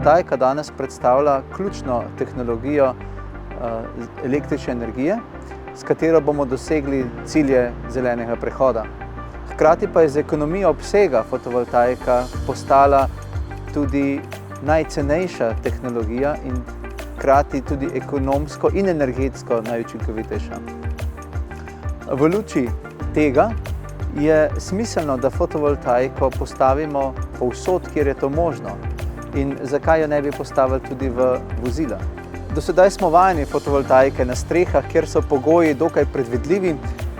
Fotovoltaika danes predstavlja ključno tehnologijo električne energije, s katero bomo dosegli cilje zelenega prehoda. Hkrati pa je z ekonomijo obsega fotovoltaika postala tudi najcenejša tehnologija in hkrati tudi ekonomsko in energetsko najučinkovitejša. V luči tega je smiselno, da fotovoltaiko postavimo povsod, kjer je to možno. In zakaj jo ne bi postavili tudi v vozila? Do sedaj smo vajeni fotovoltaike na strehah, kjer so pogoji dokaj predvidljivi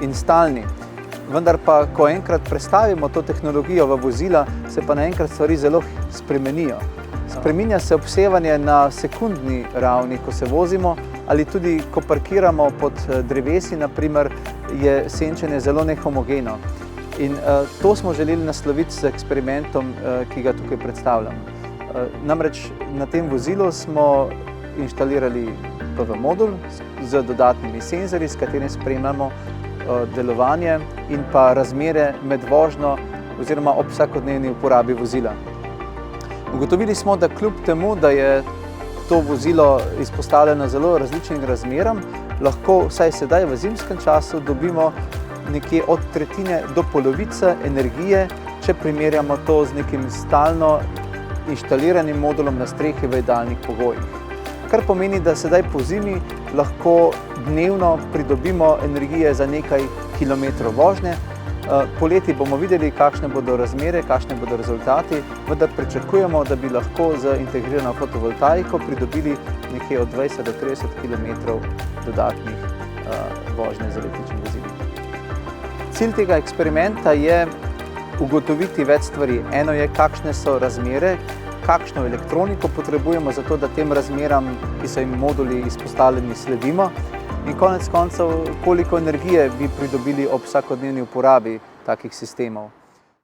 in stalni. Vendar pa, ko enkrat prestavimo to tehnologijo v vozila, se pa naenkrat stvari zelo spremenijo. Spreminja se obsevanje na sekundni ravni, ko se vozimo, ali tudi, ko parkiramo pod drevesi, naprimer, je senčenje zelo nehomogeno. In to smo želeli nasloviti z eksperimentom, ki ga tukaj predstavljam. Namreč na tem vozilu smo inštalirali PV modul z dodatnimi senzorji, s katerim spremljamo delovanje in pa razmere med vožnjo oziroma ob vsakodnevni uporabi vozila. Ugotovili smo, da kljub temu, da je to vozilo izpostavljeno zelo različnim razmeram, lahko vsaj sedaj v zimskem času dobimo nekje od tretjine do polovice energije, če primerjamo to z nekim stalno inštaliranim modulom na strehi v idealnih pogojih. Kar pomeni, da sedaj po zimi lahko dnevno pridobimo energije za nekaj kilometrov vožnje. Poleti bomo videli, kakšne bodo razmere, kakšne bodo rezultati, vendar pričakujemo, da bi lahko z integrirano fotovoltaiko pridobili nekje od 20 do 30 km dodatnih vožnje z električnim vozilom. Cilj tega eksperimenta je ugotoviti več stvari. Eno je, kakšne so razmere, kakšno elektroniko potrebujemo za to, da tem razmeram, ki so jim moduli izpostavljeni, sledimo. In konec koncev, koliko energije bi pridobili ob vsakodnevni uporabi takih sistemov.